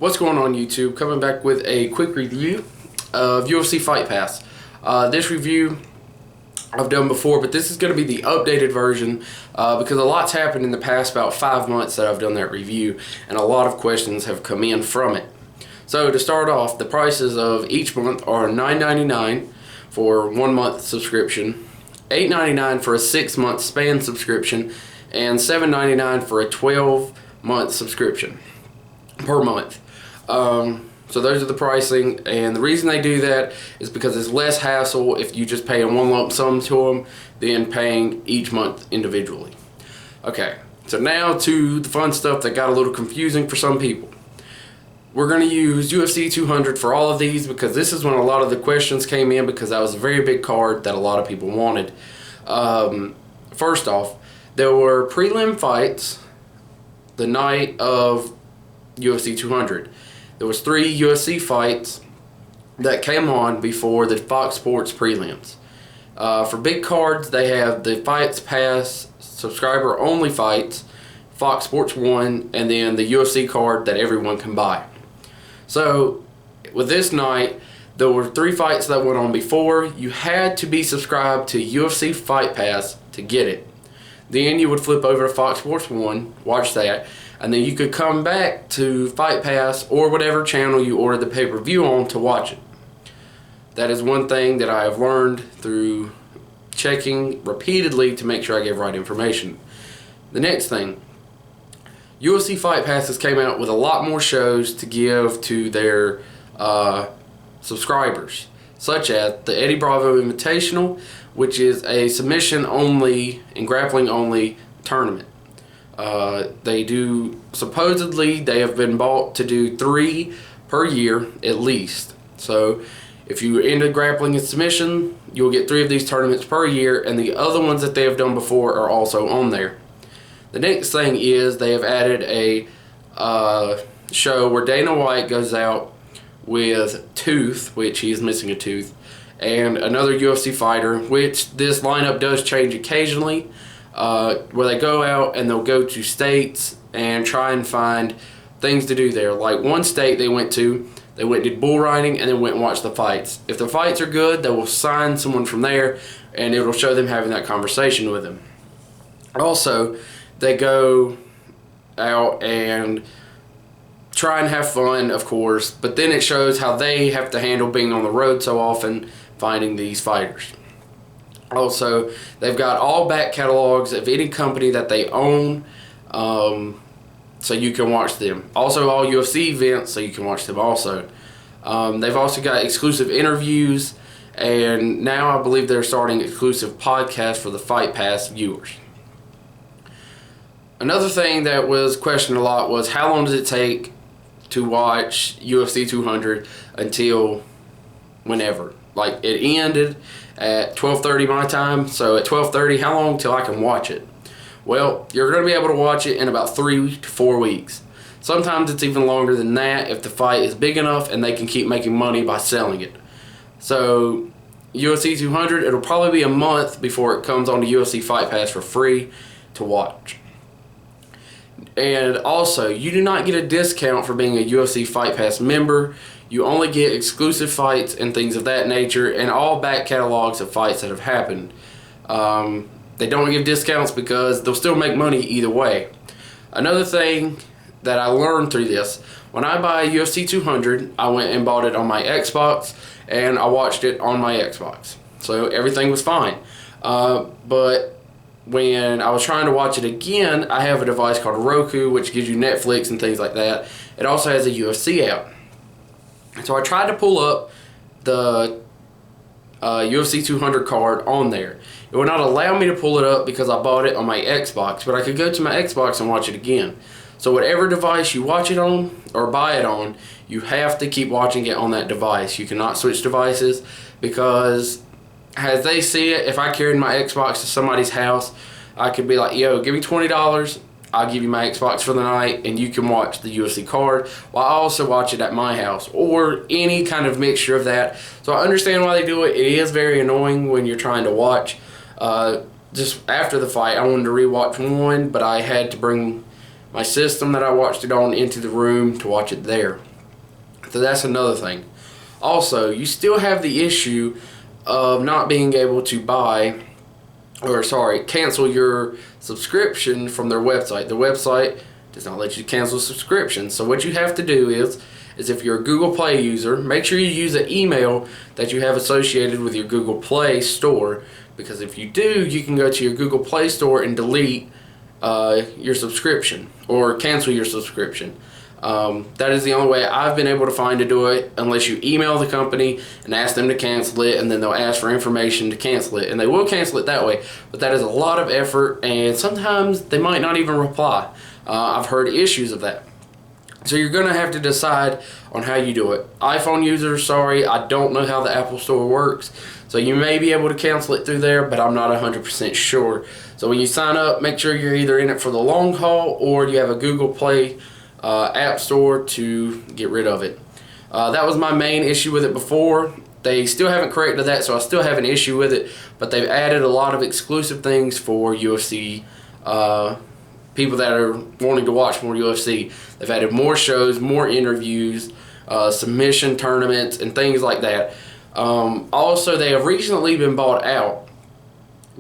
What's going on, YouTube? Coming back with a quick review of UFC Fight Pass. This review I've done before, but this is going to be the updated version because a lot's happened in the past about 5 months that I've done that review, and a lot of questions have come in from it. So to start off, the prices of each month are $9.99 for 1 month subscription, $8.99 for a 6-month span subscription, and $7.99 for a 12-month subscription per month. So those are the pricing, and the reason they do that is because it's less hassle if you just pay in one lump sum to them than paying each month individually. Okay, so now to the fun stuff that got a little confusing for some people. We're going to use UFC 200 for all of these because this is when a lot of the questions came in, because that was a very big card that a lot of people wanted. First off, there were prelim fights the night of UFC 200. There was 3 UFC fights that came on before the Fox Sports prelims. For big cards, they have the Fights Pass subscriber only fights, Fox Sports 1, and then the UFC card that everyone can buy. So with this night, there were 3 fights that went on before. You had to be subscribed to UFC Fight Pass to get it. Then you would flip over to Fox Sports 1, watch that, and then you could come back to Fight Pass or whatever channel you ordered the pay-per-view on to watch it. That is one thing that I have learned through checking repeatedly to make sure I gave right information. The next thing, UFC Fight Passes came out with a lot more shows to give to their subscribers, such as the Eddie Bravo Invitational, which is a submission only and grappling only tournament. They do, supposedly they have been bought to do 3 per year at least. So if you end up grappling and submission, you'll get 3 of these tournaments per year, and the other ones that they have done before are also on there. The next thing is they have added a show where Dana White goes out with Tooth, which he is missing a tooth, and another UFC fighter, which this lineup does change occasionally, where they go out and they'll go to states and try and find things to do there. Like one state they went and did bull riding and then went and watched the fights. If the fights are good, they will sign someone from there, and it will show them having that conversation with them. Also, they go out and try and have fun, of course, but then it shows how they have to handle being on the road so often, finding these fighters. Also, they've got all back catalogs of any company that they own, so you can watch them. Also, all UFC events, so you can watch them also. They've also got exclusive interviews, and now I believe they're starting exclusive podcasts for the Fight Pass viewers. Another thing that was questioned a lot was how long does it take to watch UFC 200 until whenever. Like, it ended at 12:30 my time, so at 12:30, how long till I can watch it? Well, you're going to be able to watch it in about 3 to 4 weeks. Sometimes it's even longer than that if the fight is big enough and they can keep making money by selling it. So UFC 200, it'll probably be a month before it comes on to UFC Fight Pass for free to watch. And also, you do not get a discount for being a UFC Fight Pass member. You only get exclusive fights and things of that nature, and all back catalogs of fights that have happened. They don't give discounts because they'll still make money either way. Another thing that I learned through this, when I buy UFC 200, I went and bought it on my Xbox, and I watched it on my Xbox. So everything was fine. But when I was trying to watch it again, I have a device called Roku, which gives you Netflix and things like that. It also has a UFC app. So I tried to pull up the UFC 200 card on there. It would not allow me to pull it up because I bought it on my Xbox, but I could go to my Xbox and watch it again. So whatever device you watch it on or buy it on, you have to keep watching it on that device. You cannot switch devices, because as they see it, if I carried my Xbox to somebody's house, I could be like, yo, give me $20, I'll give you my Xbox for the night, and you can watch the UFC card while I also watch it at my house, or any kind of mixture of that. So I understand why they do it. It is very annoying when you're trying to watch. Just after the fight, I wanted to rewatch one, but I had to bring my system that I watched it on into the room to watch it there. So that's another thing. Also, you still have the issue of not being able to cancel your subscription from their website. The website does not let you cancel subscriptions. So what you have to do is if you're a Google Play user, make sure you use an email that you have associated with your Google Play store, because if you do, you can go to your Google Play store and delete your subscription or cancel your subscription. That is the only way I've been able to find to do it, unless you email the company and ask them to cancel it, and then they'll ask for information to cancel it, and they will cancel it that way, but that is a lot of effort, and sometimes they might not even reply. I've heard issues of that. So you're going to have to decide on how you do it. iPhone users, sorry, I don't know how the Apple Store works, so you may be able to cancel it through there, but I'm not 100% sure. So when you sign up, make sure you're either in it for the long haul or you have a Google Play App Store to get rid of it. That was my main issue with it before. They still haven't corrected that, so I still have an issue with it, but they've added a lot of exclusive things for UFC people that are wanting to watch more UFC. They've added more shows, more interviews, submission tournaments, and things like that. Also, they have recently been bought out.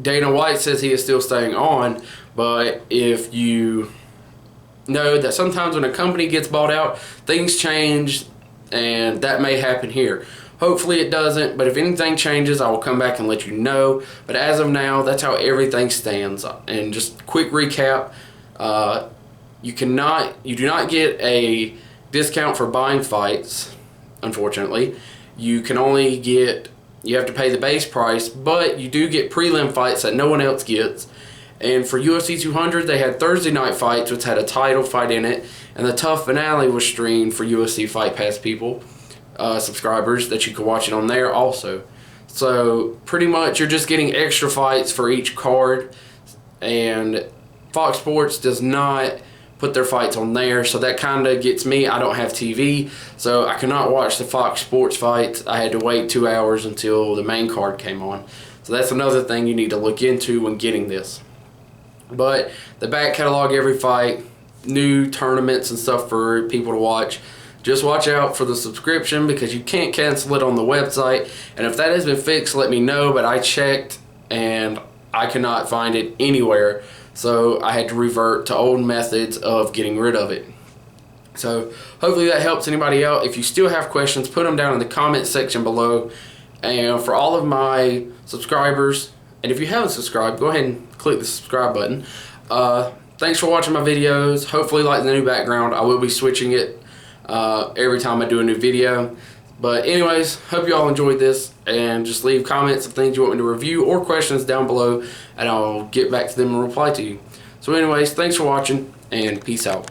Dana White says he is still staying on, but if you know that sometimes when a company gets bought out, things change, and that may happen here. Hopefully it doesn't, but if anything changes, I will come back and let you know. But as of now, that's how everything stands. And just quick recap, you do not get a discount for buying fights, unfortunately. You have to pay the base price, but you do get prelim fights that no one else gets. And for UFC 200, they had Thursday night fights, which had a title fight in it, and the tough finale was streamed for UFC Fight Pass people, subscribers, that you could watch it on there also. So pretty much you're just getting extra fights for each card, and Fox Sports does not put their fights on there, so that kind of gets me. I don't have TV, so I cannot watch the Fox Sports fights. I had to wait 2 hours until the main card came on. So that's another thing you need to look into when getting this. But the back catalog every fight, new tournaments and stuff for people to watch. Just watch out for the subscription, because you can't cancel it on the website. And if that has been fixed, let me know. But I checked and I cannot find it anywhere. So I had to revert to old methods of getting rid of it. So hopefully that helps anybody out. If you still have questions, put them down in the comment section below. And for all of my subscribers, and if you haven't subscribed, go ahead and click the subscribe button. Thanks for watching my videos. Hopefully you like the new background. I will be switching it every time I do a new video. But anyways, hope you all enjoyed this, and just leave comments of things you want me to review or questions down below, and I'll get back to them and reply to you. So anyways, thanks for watching, and peace out.